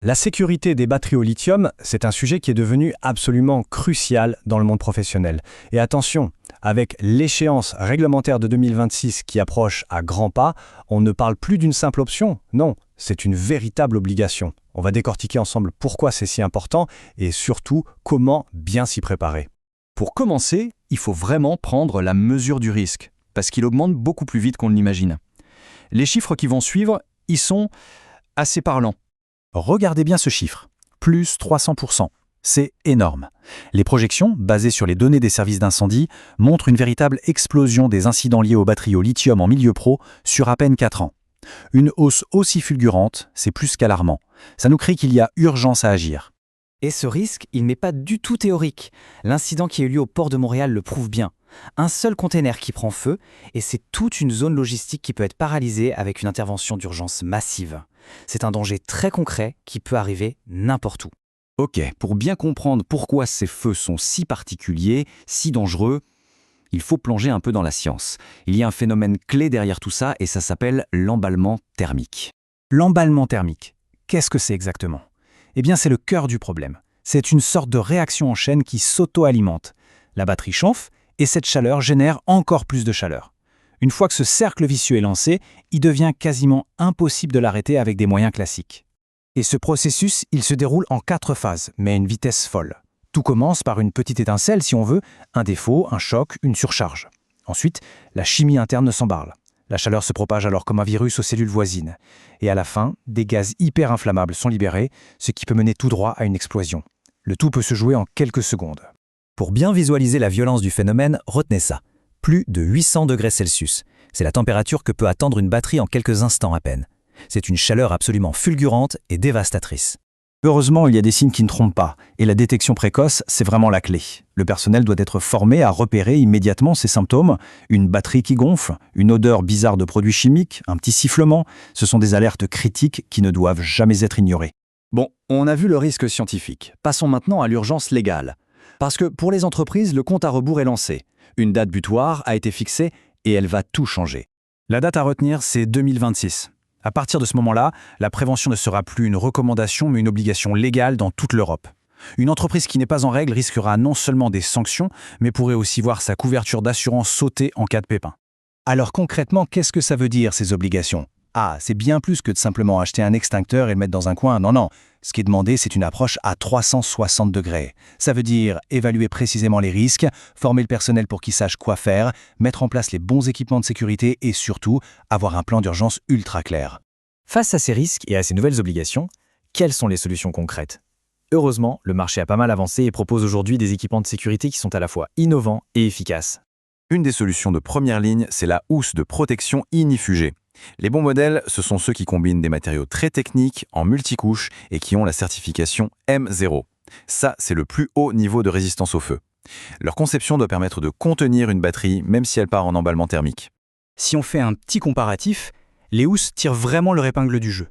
La sécurité des batteries au lithium, c'est un sujet qui est devenu absolument crucial dans le monde professionnel. Et attention, avec l'échéance réglementaire de 2026 qui approche à grands pas, on ne parle plus d'une simple option, non, c'est une véritable obligation. On va décortiquer ensemble pourquoi c'est si important et surtout comment bien s'y préparer. Pour commencer, il faut vraiment prendre la mesure du risque, parce qu'il augmente beaucoup plus vite qu'on ne l'imagine. Les chiffres qui vont suivre, ils sont assez parlants. Regardez bien ce chiffre, plus 300%. C'est énorme. Les projections, basées sur les données des services d'incendie, montrent une véritable explosion des incidents liés aux batteries au lithium en milieu pro sur à peine 4 ans. Une hausse aussi fulgurante, c'est plus qu'alarmant. Ça nous crie qu'il y a urgence à agir. Et ce risque, il n'est pas du tout théorique. L'incident qui a eu lieu au port de Montréal le prouve bien. Un seul container qui prend feu, et c'est toute une zone logistique qui peut être paralysée avec une intervention d'urgence massive. C'est un danger très concret qui peut arriver n'importe où. Ok, pour bien comprendre pourquoi ces feux sont si particuliers, si dangereux, il faut plonger un peu dans la science. Il y a un phénomène clé derrière tout ça et ça s'appelle l'emballement thermique. L'emballement thermique, qu'est-ce que c'est exactement ? Eh bien, c'est le cœur du problème. C'est une sorte de réaction en chaîne qui s'auto-alimente. La batterie chauffe et cette chaleur génère encore plus de chaleur. Une fois que ce cercle vicieux est lancé, il devient quasiment impossible de l'arrêter avec des moyens classiques. Et ce processus, il se déroule en 4 phases, mais à une vitesse folle. Tout commence par une petite étincelle, si on veut, un défaut, un choc, une surcharge. Ensuite, la chimie interne s'embarle. La chaleur se propage alors comme un virus aux cellules voisines. Et à la fin, des gaz hyper inflammables sont libérés, ce qui peut mener tout droit à une explosion. Le tout peut se jouer en quelques secondes. Pour bien visualiser la violence du phénomène, retenez ça. Plus de 800 degrés Celsius. C'est la température que peut atteindre une batterie en quelques instants à peine. C'est une chaleur absolument fulgurante et dévastatrice. Heureusement, il y a des signes qui ne trompent pas, et la détection précoce, c'est vraiment la clé. Le personnel doit être formé à repérer immédiatement ces symptômes. Une batterie qui gonfle, une odeur bizarre de produits chimiques, un petit sifflement, ce sont des alertes critiques qui ne doivent jamais être ignorées. Bon, on a vu le risque scientifique. Passons maintenant à l'urgence légale. Parce que pour les entreprises, le compte à rebours est lancé. Une date butoir a été fixée et elle va tout changer. La date à retenir, c'est 2026. À partir de ce moment-là, la prévention ne sera plus une recommandation, mais une obligation légale dans toute l'Europe. Une entreprise qui n'est pas en règle risquera non seulement des sanctions, mais pourrait aussi voir sa couverture d'assurance sauter en cas de pépin. Alors concrètement, qu'est-ce que ça veut dire, ces obligations ? Ah, c'est bien plus que de simplement acheter un extincteur et le mettre dans un coin. Non. Ce qui est demandé, c'est une approche à 360 degrés. Ça veut dire évaluer précisément les risques, former le personnel pour qu'il sache quoi faire, mettre en place les bons équipements de sécurité et surtout, avoir un plan d'urgence ultra clair. Face à ces risques et à ces nouvelles obligations, quelles sont les solutions concrètes ? Heureusement, le marché a pas mal avancé et propose aujourd'hui des équipements de sécurité qui sont à la fois innovants et efficaces. Une des solutions de première ligne, c'est la housse de protection ignifugée. Les bons modèles, ce sont ceux qui combinent des matériaux très techniques, en multicouches et qui ont la certification M0. Ça, c'est le plus haut niveau de résistance au feu. Leur conception doit permettre de contenir une batterie, même si elle part en emballement thermique. Si on fait un petit comparatif, les housses tirent vraiment leur épingle du jeu.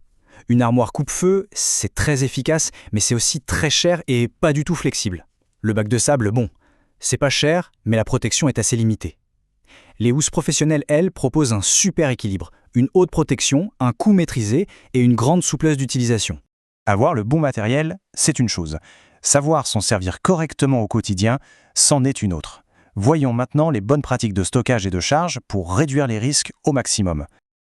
Une armoire coupe-feu, c'est très efficace, mais c'est aussi très cher et pas du tout flexible. Le bac de sable, bon, c'est pas cher, mais la protection est assez limitée. Les housses professionnelles, elles, proposent un super équilibre, une haute protection, un coût maîtrisé et une grande souplesse d'utilisation. Avoir le bon matériel, c'est une chose. Savoir s'en servir correctement au quotidien, c'en est une autre. Voyons maintenant les bonnes pratiques de stockage et de charge pour réduire les risques au maximum.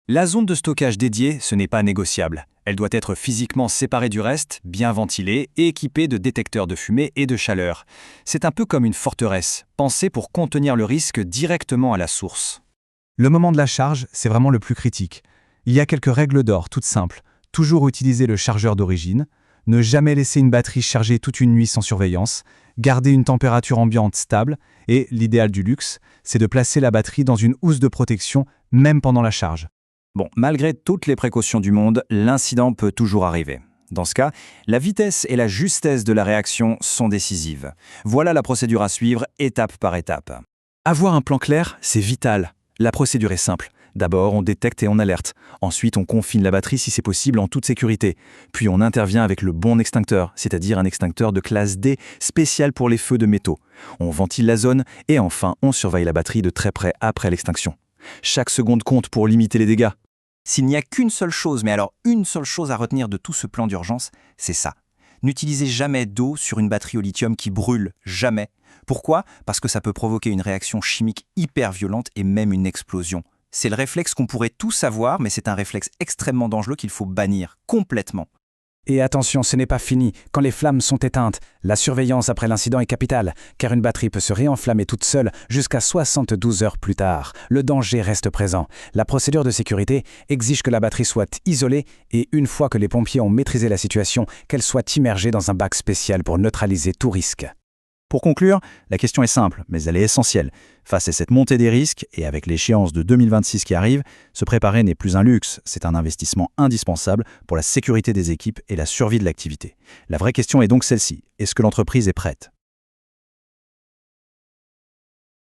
La zone de stockage dédiée, ce n'est pas négociable. Elle doit être physiquement séparée du reste, bien ventilée et équipée de détecteurs de fumée et de chaleur. C'est un peu comme une forteresse, pensée pour contenir le risque directement à la source. Le moment de la charge, c'est vraiment le plus critique. Il y a quelques règles d'or toutes simples. Toujours utiliser le chargeur d'origine, ne jamais laisser une batterie charger toute une nuit sans surveillance, garder une température ambiante stable et, l'idéal du luxe, c'est de placer la batterie dans une housse de protection même pendant la charge. Bon, malgré toutes les précautions du monde, l'incident peut toujours arriver. Dans ce cas, la vitesse et la justesse de la réaction sont décisives. Voilà la procédure à suivre, étape par étape. Avoir un plan clair, c'est vital. La procédure est simple. D'abord, on détecte et on alerte. Ensuite, on confine la batterie si c'est possible en toute sécurité. Puis on intervient avec le bon extincteur, c'est-à-dire un extincteur de classe D spécial pour les feux de métaux. On ventile la zone et enfin, on surveille la batterie de très près après l'extinction. Chaque seconde compte pour limiter les dégâts. S'il n'y a qu'une seule chose, mais alors une seule chose à retenir de tout ce plan d'urgence, c'est ça. N'utilisez jamais d'eau sur une batterie au lithium qui brûle, jamais. Pourquoi? Parce que ça peut provoquer une réaction chimique hyper violente et même une explosion. C'est le réflexe qu'on pourrait tous avoir, mais c'est un réflexe extrêmement dangereux qu'il faut bannir complètement. Et attention, ce n'est pas fini. Quand les flammes sont éteintes, la surveillance après l'incident est capitale, car une batterie peut se réenflammer toute seule jusqu'à 72 heures plus tard. Le danger reste présent. La procédure de sécurité exige que la batterie soit isolée et une fois que les pompiers ont maîtrisé la situation, qu'elle soit immergée dans un bac spécial pour neutraliser tout risque. Pour conclure, la question est simple, mais elle est essentielle. Face à cette montée des risques, et avec l'échéance de 2026 qui arrive, se préparer n'est plus un luxe, c'est un investissement indispensable pour la sécurité des équipes et la survie de l'activité. La vraie question est donc celle-ci, est-ce que l'entreprise est prête ?